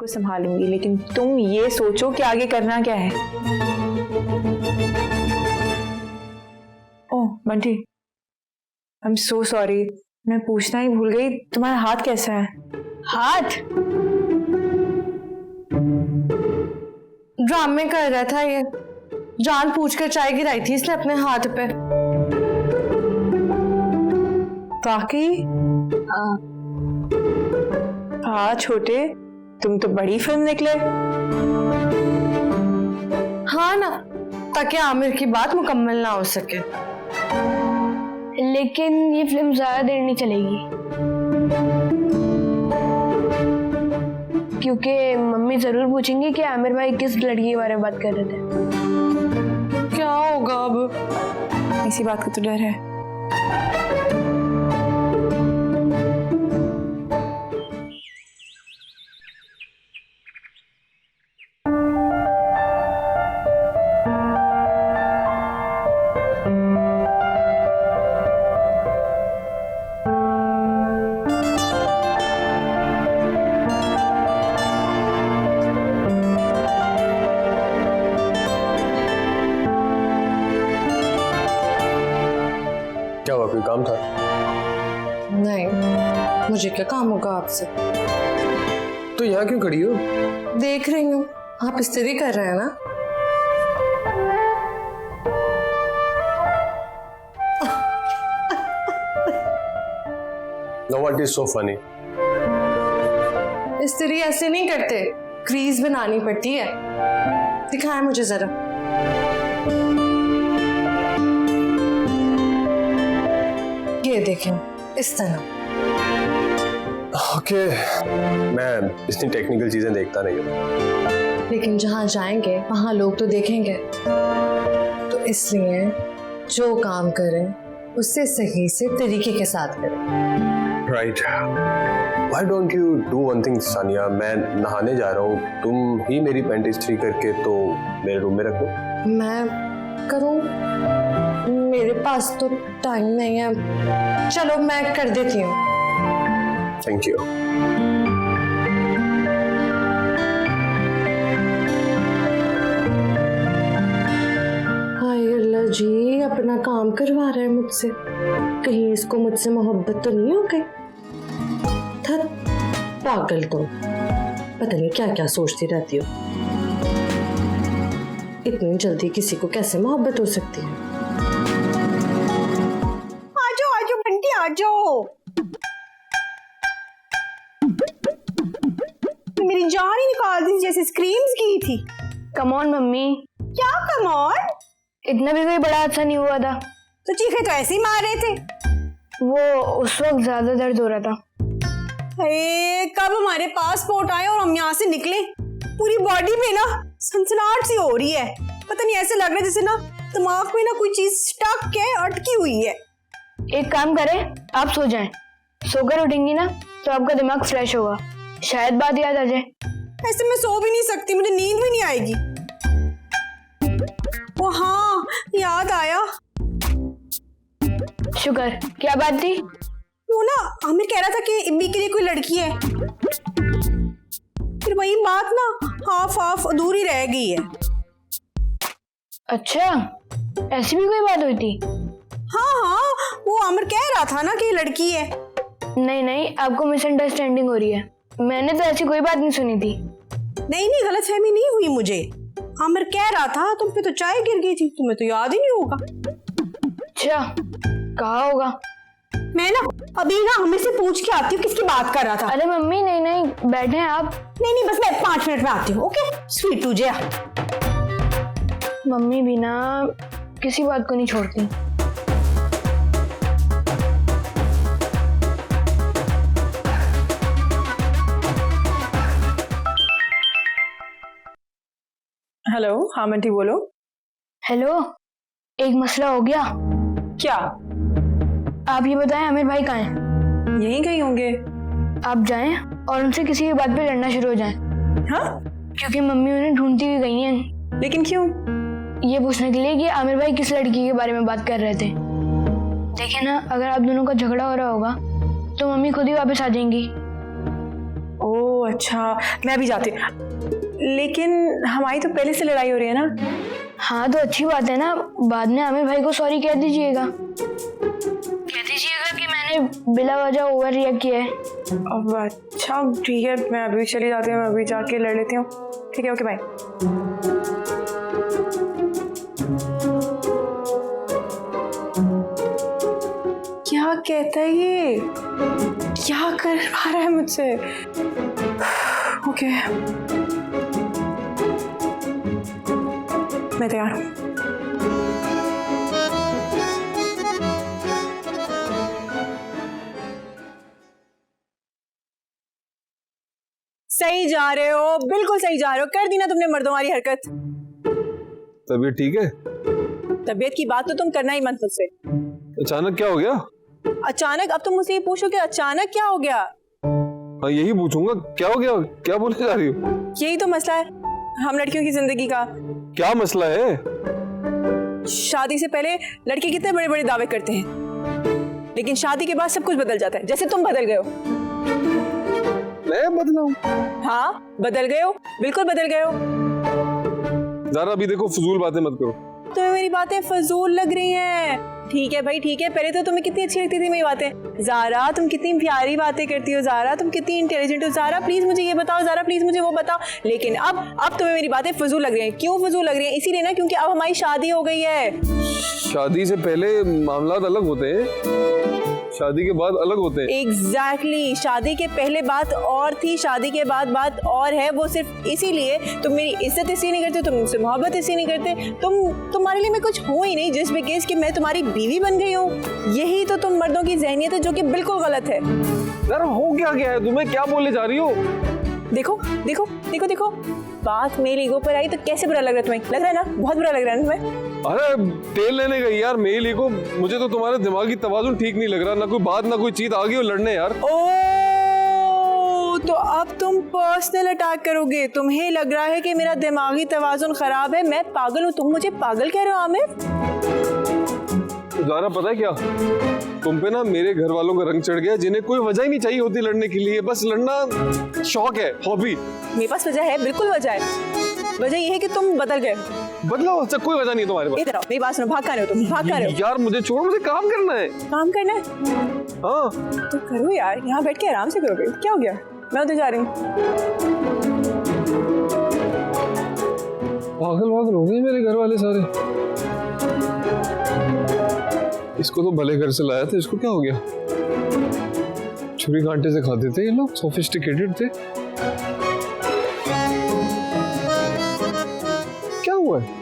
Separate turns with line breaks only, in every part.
को संभालूंगी, लेकिन तुम ये सोचो कि आगे करना क्या है। Oh Bunty, I am so sorry, मैं पूछना ही भूल गई, तुम्हारा हाथ कैसा है?
हाथ ड्रामे कर रहा था ये, जान पूछ कर चाय गिराई थी इसने अपने हाथ पे।
वाकई? हाँ छोटे, तुम तो बड़ी फिल्म निकले।
हाँ ना, ताकि आमिर की बात मुकम्मल ना हो सके।
लेकिन ये फिल्म ज्यादा देर नहीं चलेगी, क्योंकि मम्मी जरूर पूछेंगी कि आमिर भाई किस लड़की के बारे में बात कर रहे थे।
क्या होगा अब?
इसी बात का तो डर है।
क्या हुआ, कोई काम था?
नहीं, मुझे क्या काम होगा आपसे।
तो यहाँ क्यों खड़ी हो?
देख रही हूँ आप इस्त्री कर रहे हैं ना।
Now what is so funny?
इस्त्री ऐसे नहीं करते, क्रीज बनानी पड़ती है। दिखाएं मुझे जरा। ये देखें, इस तरह।
ओके, मैं इतनी टेक्निकल चीजें देखता नहीं हूँ।
लेकिन जहाँ जाएंगे वहाँ लोग तो देखेंगे, तो इसलिए जो काम करें उससे सही से तरीके के साथ करें।
Right. Why don't you do one thing, Sania? मैं नहाने जा रहा हूँ, तुम ही मेरी पैंट इस्त्री करके तो मेरे रूम में रखो।
मैं करूँ? मेरे पास तो टाइम नहीं है। चलो मैं कर देती हूँ।
Thank you.
हाय अल्लाह जी, अपना काम करवा रहा है मुझसे, कहीं इसको मुझसे मोहब्बत तो नहीं हो गई? थक, पागल तुम, पता नहीं क्या क्या सोचती रहती हो। इतनी जल्दी किसी को कैसे मोहब्बत हो सकती है?
आजो आजो बंटी आजो, मेरी जान ही निकाल दी जैसे स्क्रीम्स की थी।
Come on mummy.
क्या कम ऑन?
इतना भी कोई बड़ा हादसा नहीं हुआ था।
तो चीखे तो ऐसे ही मार रहे थे।
वो उस वक्त ज्यादा दर्द हो रहा था।
कब हमारे पासपोर्ट आए और हम यहाँ से निकले, पूरी बॉडी में ना सनसनाहट सी हो रही है। पता नहीं, ऐसे लग रहा है जैसे ना दिमाग में ना कोई चीज स्टक है, अटकी हुई है।
एक काम करें, आप सो जाएं। सोकर उठेंगी ना तो आपका दिमाग फ्रेश होगा, शायद बात याद आ जाए।
ऐसे मैं सो भी नहीं सकती, मुझे नींद भी नहीं आएगी। ओ हाँ, याद आया।
शुक्र, क्या बात थी?
वो ना आमिर कह रहा था कि इब्बी के लिए कोई लड़की है, फिर वही बात ना हाफ हाफ अधूरी रह गई है।
अच्छा, ऐसी भी कोई बात हुई थी?
हाँ हाँ, वो आमिर कह रहा था ना कि लड़की है।
नहीं नहीं, आपको मिसअंडरस्टैंडिंग हो रही है, मैंने तो ऐसी कोई बात नहीं सुनी थी।
नहीं नहीं, गलतफहमी नहीं हुई मुझे। आमिर कह रहा था, तुम पे तो चाय गिर गई थी, तुम्हें तो याद ही नहीं होगा।
अच्छा, कहा होगा।
मैं ना अभी ना आमिर से पूछ के आती हूँ किसकी बात कर रहा था।
अरे मम्मी, नहीं नहीं, बैठे हैं आप।
नहीं नहीं, बस मैं 5 मिनट में आती हूँ। Okay sweet to Jaya.
Mummy भी ना किसी बात को नहीं छोड़ती।
हेलो, हाँ मंटी बोलो।
हेलो, एक मसला हो गया।
क्या?
आप ये बताएं, आमिर भाई कहाँ हैं?
यहीं कहीं होंगे।
आप जाएं और उनसे किसी भी बात पे लड़ना शुरू हो जाएं।
हाँ?
क्योंकि मम्मी उन्हें ढूंढती हुई गई हैं।
लेकिन क्यों?
ये पूछने के लिए कि आमिर भाई किस लड़की के बारे में बात कर रहे थे। देखिए ना, अगर आप दोनों का झगड़ा हो रहा होगा तो मम्मी खुद ही वापस आ जाएंगी।
ओह अच्छा, मैं भी जाती हूँ। लेकिन हमारी तो पहले से लड़ाई हो रही है ना।
हाँ तो अच्छी बात है ना, बाद में आमिर भाई को सॉरी कह दीजिएगा। कह दीजिएगा कि मैंने बिला वजह ओवर रिएक्ट किया है।
अब अच्छा ठीक है, मैं अभी चली जाती हूँ, मैं अभी जाके लड़ लेती हूँ। ठीक है, ओके बाय। क्या कहता है ये, क्या करवा रहा है मुझसे? ओके मैं तैयार हूँ।
सही जा रहे हो, बिल्कुल सही जा रहे हो। कर दी ना तुमने मर्दों वाली हरकत।
तबीयत ठीक है?
तबीयत की बात तो तुम करना ही मत मुझसे।
अचानक क्या हो गया?
अचानक? अब तुम मुझसे ये पूछो कि अचानक क्या हो गया।
हाँ यही पूछूंगा, क्या हो गया, क्या बोलने जा रही हो?
यही तो मसला है हम लड़कियों की जिंदगी का।
क्या मसला है?
शादी से पहले लड़के कितने बड़े बड़े दावे करते हैं, लेकिन शादी के बाद सब कुछ बदल जाता है। जैसे तुम बदल गए हो।
मैं बदला हूँ?
हाँ बदल गए हो, बिल्कुल बदल गए हो।
ज़ारा अभी देखो, फजूल बातें मत करो।
तुम्हें मेरी बातें फजूल लग रही हैं। ठीक है भाई ठीक है, पहले तो तुम्हें कितनी अच्छी लगती थी मेरी बातें। ज़ारा तुम कितनी प्यारी बातें करती हो, ज़ारा तुम कितनी इंटेलिजेंट हो, ज़ारा प्लीज मुझे ये बताओ, ज़ारा प्लीज मुझे वो बताओ। लेकिन अब तुम्हें मेरी बातें फजूल लग रही हैं। क्यों फजूल लग रही हैं? इसीलिए ना क्योंकि अब हमारी शादी हो गई है।
शादी से पहले मामलात अलग होते हैं, शादी के बाद अलग होते हैं।
एग्जैक्टली शादी के पहले बात और थी, शादी के बाद बात और है। वो सिर्फ इसीलिए तुम मेरी इज्जत इसलिए नहीं करते, तुम मुझसे मोहब्बत इसलिए नहीं करते, तुम्हारे लिए मैं कुछ हूँ ही नहीं, जिस भी केस कि मैं तुम्हारी बीवी बन गई हूँ। यही तो तुम मर्दों की जहनियत है जो कि बिल्कुल गलत है।
यार हो क्या गया है तुम्हें, क्या बोलने जा रही हो?
देखो देखो देखो देखो, बात मेरी ईगो पर आई तो कैसे बुरा लग रहा है तुम्हें? लग रहा है ना, बहुत बुरा लग रहा है तुम्हें।
अरे तेल लेने गई यार मेल ईगो, मुझे तो तुम्हारा दिमागी तवाजुन ठीक नहीं लग रहा। ना कोई बात ना कोई चीज, आ गई हो लड़ने यार।
ओ तो अब तुम पर्सनल अटैक करोगे? तुम्हें लग रहा है कि मेरा दिमागी तवाजुन खराब है, मैं पागल हूँ, तुम मुझे पागल कह रहे हो आमिर?
ज़ारा पता है क्या, तुम पे ना मेरे घर वालों का रंग चढ़ गया, जिन्हें कोई वजह ही नहीं चाहिए होती लड़ने के लिए। बस लड़ना शौक है, हॉबी।
मेरे पास वजह है, बिल्कुल वजह है। वजह ये है कि तुम बदल गए।
बदला अच्छा, कोई वजह नहीं तुम्हारे पास।
इधर आओ, मेरी बात सुनो। भाग रहे हो तुम, भाग रहे हो।
यार मुझे छोड़ो, मुझे काम करना है।
काम करना है?
हाँ
तो करो यार, यहाँ बैठ के आराम से करोगे। क्या हो गया? मैं उधर जा रही हूँ।
पागल वागल हो गए मेरे घर वाले सारे। इसको तो भले घर से लाया था, इसको क्या हो गया? छुरी कांटे से खाते थे ये लोग, सोफिस्टिकेटेड थे। क्या हुआ है?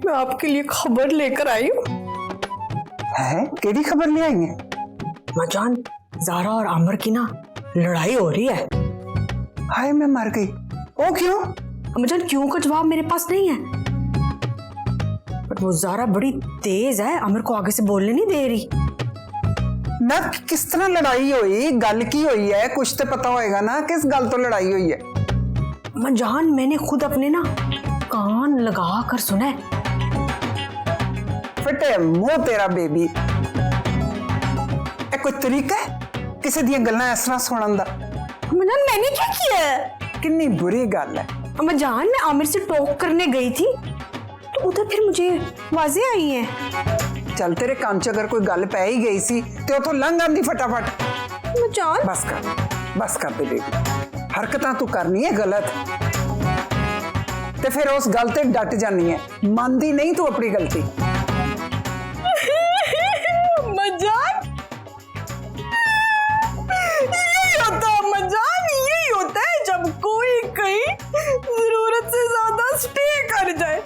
मैं आपके लिए खबर लेकर आई हूँ।
है केड़ी खबर ले आई है?
मजान, ज़ारा और आमिर की ना लड़ाई हो रही है।
हाय मैं मर गई। ओ क्यों?
मजान क्यों का जवाब मेरे पास नहीं है, पर वो ज़ारा बड़ी तेज है, आमिर को आगे से बोलने नहीं दे रही।
ना किस तरह लड़ाई हुई, गल की हुई है? कुछ तो पता होएगा ना, किस गल तो लड़ाई हुई है?
मजान मैंने खुद अपने ना कान लगा कर सुना है।
फटे मुंह तेरा बेबी, ए कोई तरीका है किसी दी गल्लां इस तरह सुनन दा?
मजान मैंने क्या किया?
कितनी बुरी गल है।
मजान मैं आमिर से टॉक करने गई थी तो उधर फिर मुझे आवाजें आई हैं।
चल तेरे कान च अगर कोई गल पै ही गई सी ते उथों लंघ आंदी फटाफट।
मजान
बस कर दे बेबी, हरकतां तू करनी है गलत ते फिर उस गल ते डट जानी है, मानदी नहीं तू अपनी गलती।
मजान यही होता है जब कोई कहीं जरूरत से ज्यादा स्टे कर जाए।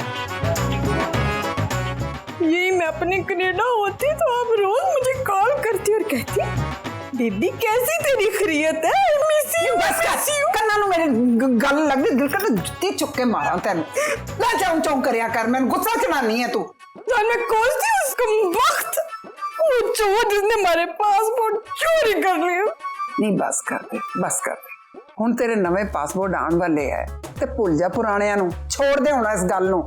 यही मैं अपने कनाडा होती तो आप रोज मुझे कॉल करती और कहती बेबी कैसी तेरी खैरियत है, मिस यू।
बस कर कन्ना नु मेरे गल लग दिल कर जुत्ती चुक के मारा तेन ना चाऊ चाऊ करया कर मैं गुस्सा चढ़ानी है तू
जान मैं कोसती हूँ उसको वक्त वो चोर जिसने हमारे पासपोर्ट चोरी कर लिया।
नहीं बस कर दे हुण तेरे नवे पासपोर्ट आने वाले है ते भुल जा पुराणियां नु छोड़ दे हुण इस गल नु